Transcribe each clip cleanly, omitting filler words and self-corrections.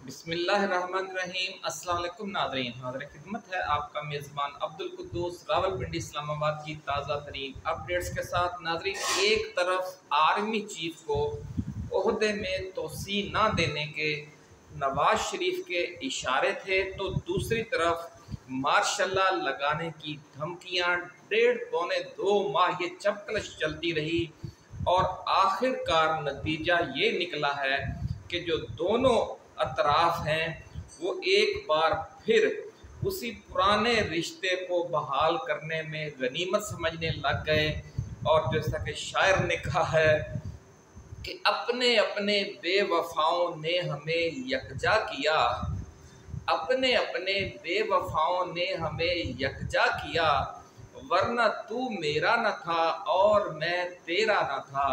बिस्मिल्लाहिर्रहमानिर्रहीम। अस्सलाम वालेकुम नाज़रीन, हाज़िर खिदमत है आपका मेज़बान अब्दुल कुद्दूस रावलपिंडी इस्लामाबाद की ताज़ा तरीन अपडेट्स के साथ। नाज़रीन, एक तरफ आर्मी चीफ को ओहदे में तोसी ना देने के नवाज शरीफ के इशारे थे, तो दूसरी तरफ मार्शल लॉ लगाने की धमकियां 1.5-2 माह ये चपकलश चलती रही और आखिरकार नतीजा ये निकला है कि जो दोनों अतराफ हैं वो एक बार फिर उसी पुराने रिश्ते को बहाल करने में गनीमत समझने लग गए। और जैसा कि शायर ने कहा है कि अपने अपने बेवफाओं ने हमें यकजा किया, अपने अपने बेवफाओं ने हमें यकजा किया, वरना तू मेरा न था और मैं तेरा न था।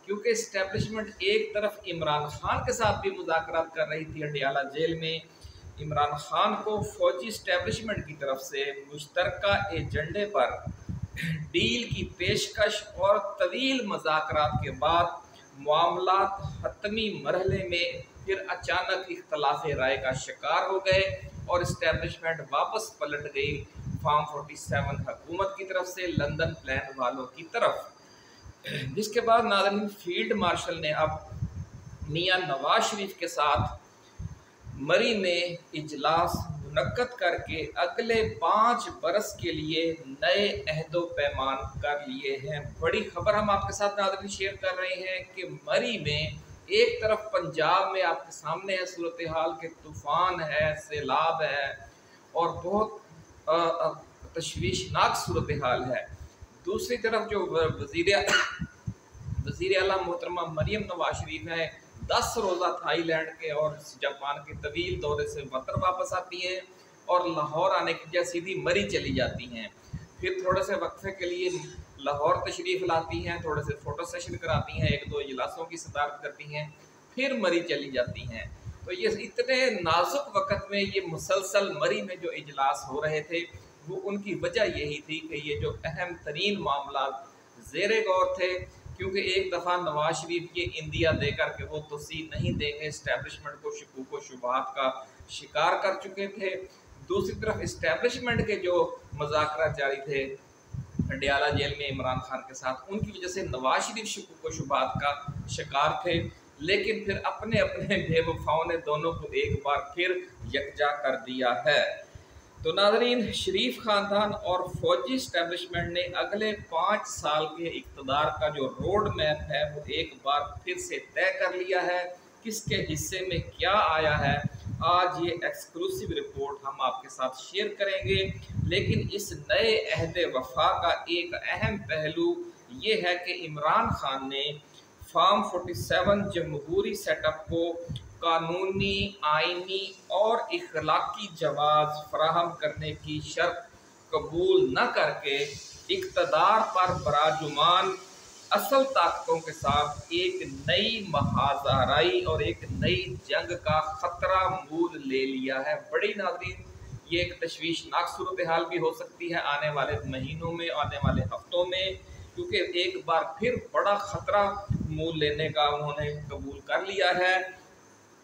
क्योंकि इस्टेब्लिशमेंट एक तरफ इमरान खान के साथ भी मुज़ाकरात कर रही थी अडियाला जेल में। इमरान खान को फौजी इस्टेब्लिशमेंट की तरफ से मुश्तरका एजेंडे पर डील की पेशकश और तवील मुज़ाकरात के बाद मामलात हतमी मरहले में फिर अचानक इख्तलाफ राय का शिकार हो गए और इस्टेब्लिशमेंट वापस पलट गई फार्म 47 हुकूमत की तरफ से लंदन प्लान वालों की तरफ। जिसके बाद नाज़रीन, फील्ड मार्शल ने अब मियां नवाज शरीफ के साथ मरी में इजलास मुनक्कद करके अगले 5 बरस के लिए नए अहदो पैमान कर लिए हैं। बड़ी खबर हम आपके साथ नाज़रीन शेयर कर रहे हैं कि मरी में एक तरफ पंजाब में आपके सामने है सूरत हाल के तूफ़ान है, सैलाब है और बहुत तशवीशनाक सूरत हाल है। दूसरी तरफ जो वज़ीर आला मोहतरमा मरियम नवाज शरीफ हैं, 10 रोज़ा थाईलैंड के और जापान के तवील दौरे से वतन वापस आती हैं और लाहौर आने की वजह सीधी मरी चली जाती हैं। फिर थोड़े से वक्फे के लिए लाहौर तशरीफ़ लाती हैं, थोड़े से फ़ोटो सेशन कराती हैं, 1-2 इजलासों की सदारत करती हैं, फिर मरी चली जाती हैं। तो ये इतने नाजुक वक़्त में ये मुसलसल मरी में जो इजलास हो रहे थे वो उनकी वजह यही थी कि ये जो अहम तरीन मामला ज़ेरे गौर थे, क्योंकि एक दफ़ा नवाज शरीफ ये इंदिया देकर के वो तोसी नहीं देंगे, इस्टेब्लिशमेंट को शकूक व शुबहात का शिकार कर चुके थे। दूसरी तरफ इस्टेब्लिशमेंट के जो मुज़ाकरात जारी थे अडियाला जेल में इमरान खान के साथ, उनकी वजह से नवाज शरीफ शकूक व शुबहात का शिकार थे। लेकिन फिर अपने अपने बेवफाओं ने दोनों को एक बार फिर यकजा कर दिया है। तो नाज़रीन, शरीफ ख़ानदान और फौजी इस्टेब्लिशमेंट ने अगले 5 साल के इक़्तिदार का जो रोड मैप है वो एक बार फिर से तय कर लिया है। किसके हिस्से में क्या आया है, आज ये एक्सक्लूसिव रिपोर्ट हम आपके साथ शेयर करेंगे। लेकिन इस नए अहद वफा का एक अहम पहलू ये है कि इमरान खान ने फार्म 47 जमहूरी सेटअप को कानूनी, आइनी और इखलाकी जवाज़ फराहम करने की शर्त कबूल न करके इक़्तिदार पर बराजुमान असल ताकतों के साथ एक नई महाज़ाराई और एक नई जंग का ख़तरा मूल ले लिया है। बड़ी नाज़रीन, ये एक तशवीशनाक सूरत हाल भी हो सकती है आने वाले महीनों में, आने वाले हफ्तों में, क्योंकि एक बार फिर बड़ा ख़तरा मूल लेने का उन्होंने कबूल कर लिया है।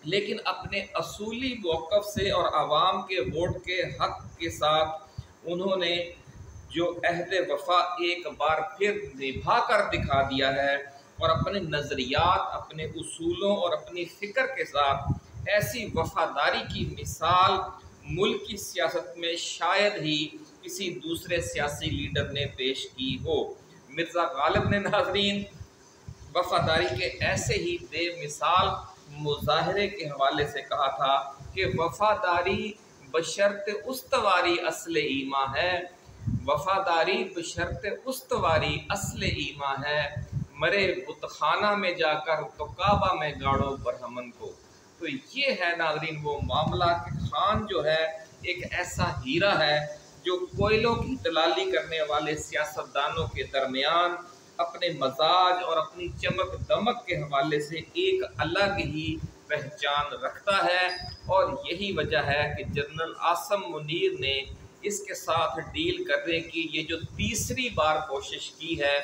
लेकिन अपने असूली मौक़िफ़ से और आवाम के वोट के हक़ के साथ उन्होंने जो अहद वफ़ा एक बार फिर निभा कर दिखा दिया है और अपने नज़रियात, अपने उसूलों और अपनी फ़िक्र के साथ ऐसी वफ़ादारी की मिसाल मुल्क की सियासत में शायद ही किसी दूसरे सियासी लीडर ने पेश की हो। मिर्ज़ा गालिब ने नाज़रीन वफ़ादारी के ऐसे ही बेमिसाल मुज़ाहरे के हवाले से कहा था कि वफ़ादारी बशर्ते उस्तवारी असले ईमा है, वफ़ादारी बशर्ते उस्तवारी असले ईमा है, मरे बुतखाना में जाकर तो काबा में गाड़ो बरहमन को। तो ये है नाज़रीन वो मामला कि खान जो है एक ऐसा हीरा है जो कोयलों की दलाली करने वाले सियासतदानों के दरमियान अपने मजाज और अपनी चमक दमक के हवाले से एक अलग ही पहचान रखता है। और यही वजह है कि जनरल आसम मुनीर ने इसके साथ डील करने की ये जो तीसरी बार कोशिश की है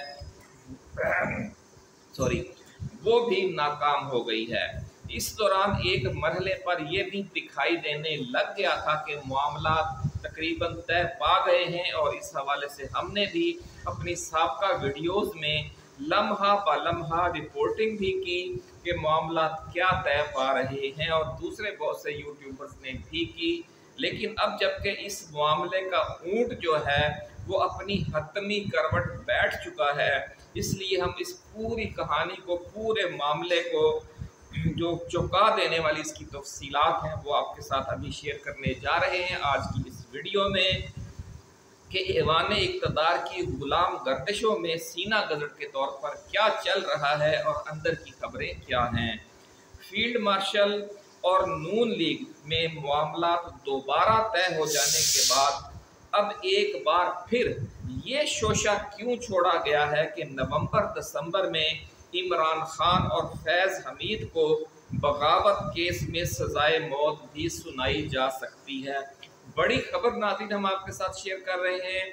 वो भी नाकाम हो गई है। इस दौरान एक मरहले पर यह भी दिखाई देने लग गया था कि मामला तकरीबन तय पा गए हैं, और इस हवाले से हमने भी अपनी साबका वीडियोस में लम्हा ब लम्हा रिपोर्टिंग भी की कि मामला क्या तय पा रहे हैं, और दूसरे बहुत से यूट्यूबर्स ने भी की। लेकिन अब जबकि इस मामले का ऊंट जो है वो अपनी हतमी करवट बैठ चुका है, इसलिए हम इस पूरी कहानी को, पूरे मामले को जो चौंका देने वाली इसकी तफसीलात हैं वो आपके साथ अभी शेयर करने जा रहे हैं आज की इस वीडियो में, कि ऐवान इक़्तिदार की गुलाम गर्दिशों में सीना गज़ट के तौर पर क्या चल रहा है और अंदर की खबरें क्या हैं। फील्ड मार्शल और नून लीग में मामला दोबारा तय हो जाने के बाद अब एक बार फिर ये शोशा क्यों छोड़ा गया है कि नवंबर-दिसंबर में इमरान खान और फैज़ हमीद को बगावत केस में सजाए मौत भी सुनाई जा सकती है। बड़ी खबर नाज़रीन हम आपके साथ शेयर कर रहे हैं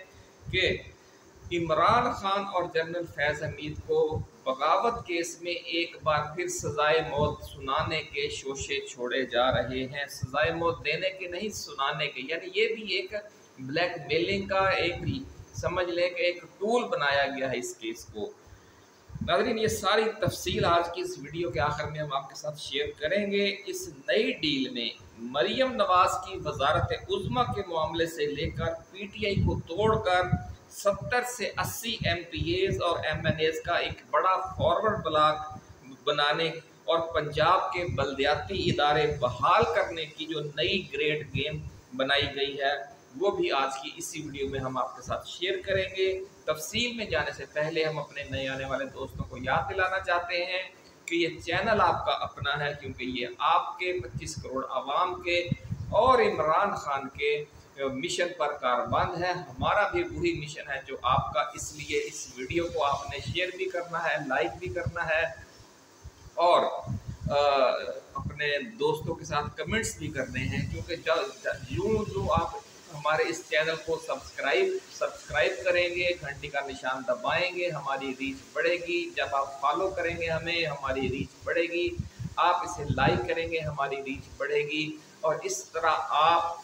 कि इमरान खान और जनरल फैज़ हमीद को बगावत केस में एक बार फिर सजाए मौत सुनाने के शोशे छोड़े जा रहे हैं। सजाए मौत देने के नहीं, सुनाने के, यानी ये भी एक ब्लैक मेलिंग का एक समझ लें कि एक टूल बनाया गया है इस केस को। नाज़रीन ये सारी तफसील आज की इस वीडियो के आखिर में हम आपके साथ शेयर करेंगे। इस नई डील में मरियम नवाज की वजारत उज़्मा के मामले से लेकर PTI को तोड़कर 70 से 80 MPAs और MNAs का एक बड़ा फॉरवर्ड ब्लॉक बनाने और पंजाब के बल्दियाती इदारे बहाल करने की जो नई ग्रेट गेम बनाई गई है वो भी आज की इसी वीडियो में हम आपके साथ शेयर करेंगे। तफसील में जाने से पहले हम अपने नए आने वाले दोस्तों को याद दिलाना चाहते हैं कि ये चैनल आपका अपना है, क्योंकि ये आपके 25 करोड़ आवाम के और इमरान खान के मिशन पर कारबंद है। हमारा भी वही मिशन है जो आपका, इसलिए इस वीडियो को आपने शेयर भी करना है, लाइक भी करना है और अपने दोस्तों के साथ कमेंट्स भी करने हैं, क्योंकि जो आप हमारे इस चैनल को सब्सक्राइब करेंगे, घंटी का निशान दबाएंगे, हमारी रीच बढ़ेगी। जब आप फॉलो करेंगे हमें, हमारी रीच बढ़ेगी। आप इसे लाइक करेंगे, हमारी रीच बढ़ेगी। और इस तरह आप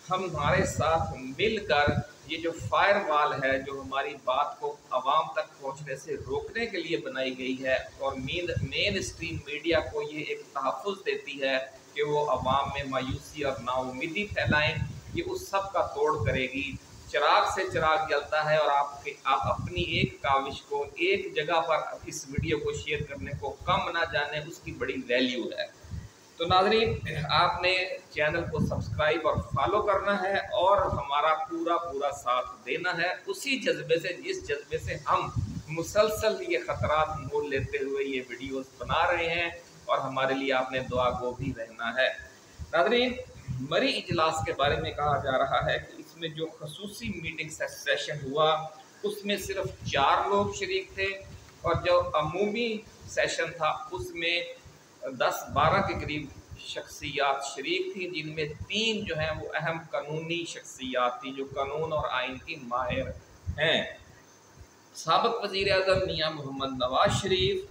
हमारे साथ मिलकर ये जो फायर वॉल है जो हमारी बात को आवाम तक पहुंचने से रोकने के लिए बनाई गई है और मेन स्ट्रीम मीडिया को ये एक तहफ़्फ़ुज़ देती है कि वो आवाम में मायूसी और नाउमीदी फैलाएं, ये उस सब का तोड़ करेगी। चिराग से चिराग जलता है और आप अपनी एक काविश को एक जगह पर इस वीडियो को शेयर करने को कम ना जाने, उसकी बड़ी वैल्यू है। तो नाज़रीन आपने चैनल को सब्सक्राइब और फॉलो करना है और हमारा पूरा साथ देना है, उसी जज्बे से जिस जज्बे से हम मुसलसल ये ख़तरात मोल लेते हुए ये वीडियोस बना रहे हैं, और हमारे लिए आपने दुआ गो भी रहना है। नाज़रीन मरी इजलास के बारे में कहा जा रहा है कि इसमें जो खसूसी मीटिंग सेशन हुआ उसमें सिर्फ 4 लोग शरीक थे, और जो अमूमी सेशन था उसमें 10-12 के करीब शख्सियात शरीक थी, जिनमें 3 जो हैं वो अहम कानूनी शख्सियात थी जो कानून और आइन की माहिर हैं। साबिक़ वज़ीर आज़म मियाँ मोहम्मद नवाज शरीफ,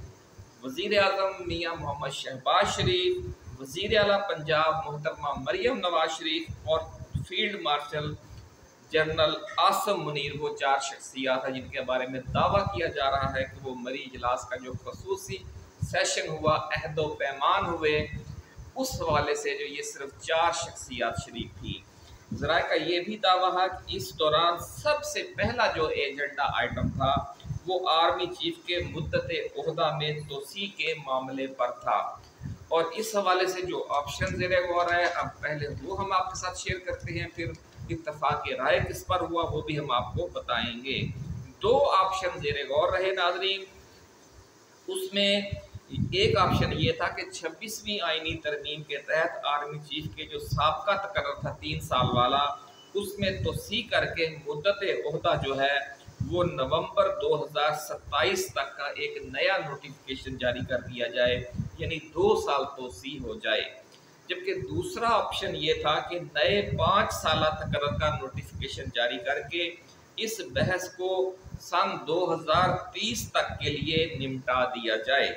वज़ीर आज़म मियाँ मोहम्मद शहबाज शरीफ, वज़ीर आला पंजाब मोहतरमा मरियम नवाज शरीफ और field marshal general Asim Munir, वो 4 शख्सियात हैं जिनके बारे में दावा किया जा रहा है कि वो मरी इजलास का जो खसूसी सेशन हुआ, अहदो पैमान हुए, उस हवाले से जो ये सिर्फ 4 शख्सियात शरीक थी। ज़रा का ये भी दावा है कि इस दौरान सबसे पहला जो एजेंडा आइटम था वो आर्मी चीफ के मुद्दते ओहदा में तोसी के मामले पर था, और इस हवाले से जो ऑप्शन ज़ेरे गौर है, अब पहले वो हम आपके साथ शेयर करते हैं, फिर इत्तफाक़ राय किस पर हुआ वो भी हम आपको बताएंगे। 2 ऑप्शन ज़ेरे गौर रहे नाज़रीन। उसमें एक ऑप्शन ये था कि 26वीं आईनी तरमीम के तहत आर्मी चीफ के जो साबका तकर्रर था 3 साल वाला, उसमें तोसी करके मुद्दते ओहदा जो है वो नवंबर 2027 तक का एक नया नोटिफिकेशन जारी कर दिया जाए, यानी 2 साल तोसी हो जाए। जबकि दूसरा ऑप्शन ये था कि नए 5 साल तकर्रर का नोटिफिकेशन जारी करके इस बहस को सन 2030 तक के लिए निपटा दिया जाए।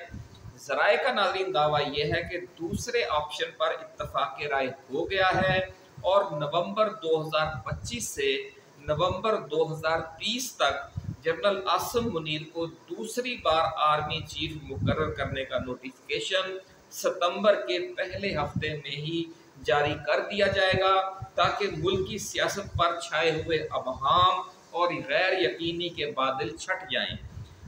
ज़राए का नाज़रीन दावा यह है कि दूसरे ऑप्शन पर इत्तफाक राय हो गया है और नवंबर 2025 से नवंबर 2030 तक जनरल आसिम मुनीर को दूसरी बार आर्मी चीफ मुकर्रर करने का नोटिफिकेशन सितंबर के पहले हफ्ते में ही जारी कर दिया जाएगा, ताकि मुल्क की सियासत पर छाए हुए अबहाम और गैर यकीनी के बादल छट जाएं।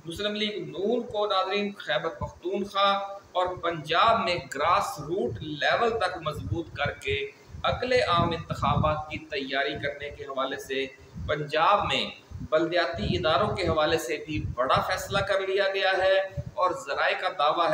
मुस्लिम लीग नून को नाज़रीन खैबर पख्तूनख्वा और पंजाब में ग्रास रूट लेवल तक मजबूत करके अगले आम इंतखाबात की तैयारी करने के हवाले से पंजाब में बल्दियाती इदारों के हवाले से भी बड़ा फैसला कर लिया गया है। और ज़राए का दावा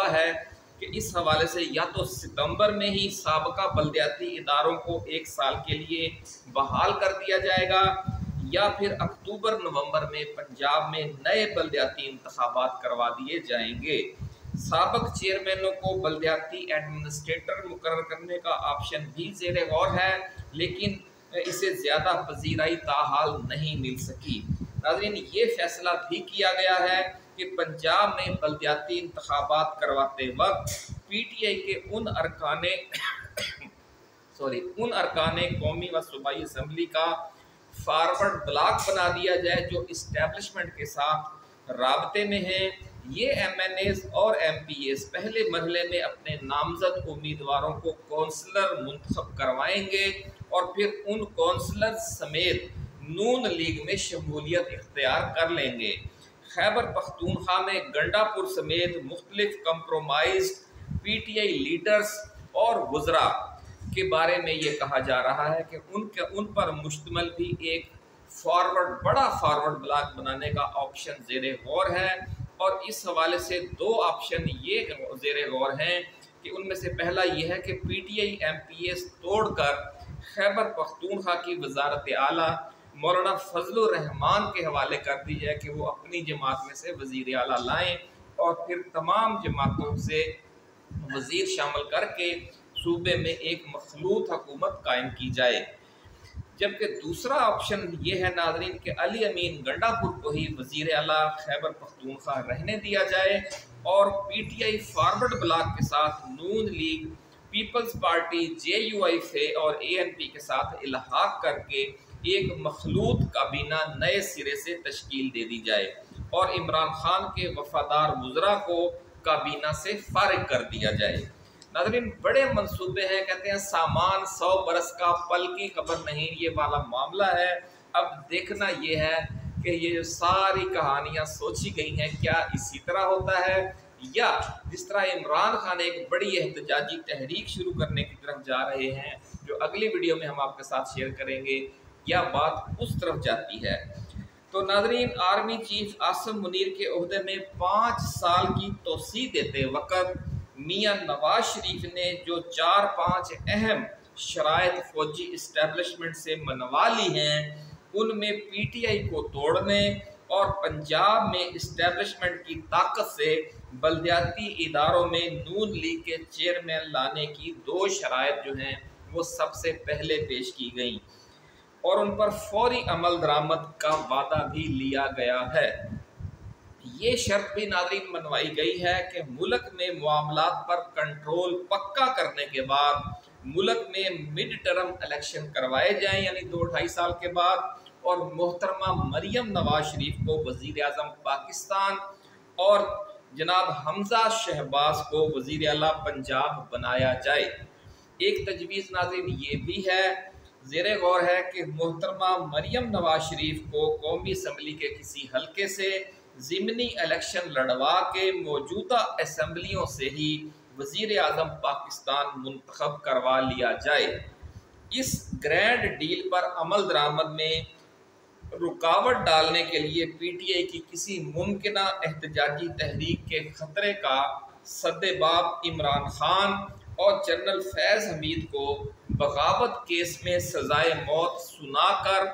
है कि इस हवाले से या तो सितंबर में ही साबका बल्दियाती इदारों को 1 साल के लिए बहाल कर दिया जाएगा, या फिर अक्टूबर नवंबर में पंजाब में नए बल्दियाती इंतखाबात करवा दिए जाएंगे। साबक चेयरमैनों को बल्दियाती एडमिनिस्ट्रेटर मुकर्रर करने का ऑप्शन भी ज़ेरे गौर है, लेकिन इसे ज़्यादा पजीराई ताहाल नहीं मिल सकी। नाज़रीन, ये फैसला भी किया गया है कि पंजाब में बल्दियाती इंतखाबात करवाते वक्त PTI के उन अरकाने कौमी व सूबाई असम्बली का फॉरवर्ड ब्लॉक बना दिया जाए जो इस्टेब्लिशमेंट के साथ राबते में हैं। ये MNAs और MPAs पहले मरहले में अपने नामजद उम्मीदवारों को कौंसलर मुंतखब करवाएंगे और फिर उन कौंसलर समेत नून लीग में शमूलियत इख्तियार कर लेंगे। खैबर पख्तूनख्वा में गंडापुर समेत मुख्तलिफ कंप्रोमाइज्ड PTI लीडर्स और वज़रा के बारे में ये कहा जा रहा है कि उन पर मुश्तमल भी एक बड़ा फॉरवर्ड ब्लॉक बनाने का ऑप्शन ज़ेरे गौर है। और इस हवाले से 2 ऑप्शन ये ज़ेरे गौर हैं कि उनमें से पहला ये है कि PTI MPAs तोड़कर खैबर पख्तूनख्वा की वज़ारत आला मौलाना फजलुर रहमान के हवाले कर दी जाए कि वो अपनी जमात में से वज़ीर आला लाएँ और फिर तमाम जमातों से वज़ीर शामिल करके सूबे में एक मखलूत हुकूमत कायम की जाए। जबकि दूसरा ऑप्शन ये है नाज़रीन कि अली अमीन गंडापुर को ही वज़ीर आला खैबर पख्तूनख्वा रहने दिया जाए और PTI फॉरवर्ड ब्लॉक के साथ नून लीग, पीपल्स पार्टी, JUIF और ANP के साथ इल्हाक करके एक मखलूत काबीना नए सिरे से तश्कील दे दी जाए और इमरान खान के वफादार वज़रा को काबीना से फारिग कर दिया जाए। नाज़रीन, बड़े मंसूबे हैं, कहते हैं सामान 100 बरस का पल की खबर नहीं, ये वाला मामला है। अब देखना ये है कि ये जो सारी कहानियाँ सोची गई हैं क्या इसी तरह होता है, या जिस तरह इमरान खान एक बड़ी एहतजाजी तहरीक शुरू करने की तरफ जा रहे हैं जो अगली वीडियो में हम आपके साथ शेयर करेंगे, या बात उस तरफ जाती है। तो नाज़रीन, आर्मी चीफ आसिम मुनीर के ओहदे में 5 साल की तोसी देते वक्त मियां नवाज शरीफ ने जो 4-5 अहम शराइत फौजी इस्टेब्लिशमेंट से मनवा ली हैं, उनमें PTI को तोड़ने और पंजाब में इस्टेब्लिशमेंट की ताकत से बल्दियाती इदारों में नून लीग के चेयरमैन लाने की 2 शराइत जो हैं वो सबसे पहले पेश की गई और उन पर फौरी अमल दरामद का वादा भी लिया गया है। ये शर्त भी नाज़रीन मनवाई गई है कि मुल्क में मामलात पर कंट्रोल पक्का करने के बाद मुल्क में मिड टर्म इलेक्शन करवाए जाएं, यानी 2-2.5 साल के बाद, और मोहतरमा मरियम नवाज शरीफ को वज़ीर आज़म पाकिस्तान और जनाब हमजा शहबाज को वज़ीर आला पंजाब बनाया जाए। एक तजवीज़ नाज़रीन ये भी है, ज़ेरे गौर है कि मोहतरमा मरियम नवाज शरीफ को कौमी असम्बली के किसी हलके से ज़िमनी इलेक्शन लड़वा के मौजूदा असम्बलियों से ही वज़ीर आज़म पाकिस्तान मुंतखब करवा लिया जाए। इस ग्रैंड डील पर अमल दरामद में रुकावट डालने के लिए PTI की किसी मुमकिना एहतजाजी तहरीक के खतरे का सद्देबाब इमरान खान और जनरल फैज़ हमीद को बगावत केस में सजाए मौत सुनाकर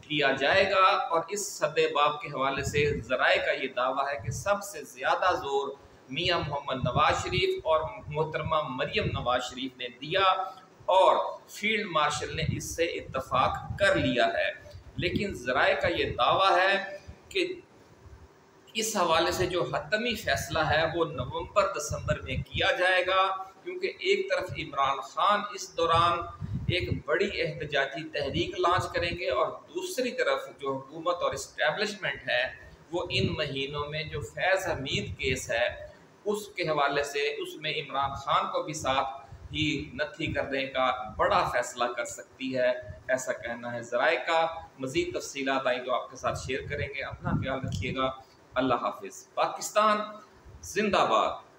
किया जाएगा। और इस सद्देबाब के हवाले से ज़राए का ये दावा है कि सबसे ज़्यादा ज़ोर मियां मोहम्मद नवाज शरीफ और मोहतरमा मरियम नवाज शरीफ ने दिया और फील्ड मार्शल ने इससे इत्तफाक कर लिया है। लेकिन ज़राए का ये दावा है कि اس حوالے سے جو حتمی فیصلہ ہے وہ نومبر دسمبر میں کیا جائے گا، کیونکہ ایک طرف عمران خان اس دوران ایک بڑی احتجاجی تحریک لانچ کریں گے، اور دوسری طرف جو حکومت اور اسٹیبلشمنٹ ہے وہ ان مہینوں میں جو فیض حمید کیس ہے اس کے حوالے سے اس میں عمران خان کو بھی ساتھ ہی نتھی کرنے کا بڑا فیصلہ کر سکتی ہے، ایسا کہنا ہے ذرائع کا۔ مزید تفصیلات آئی تو آپ کے ساتھ شیئر کریں گے۔ اپنا خیال رکھیے گا۔ اللہ حافظ۔ پاکستان زندہ باد۔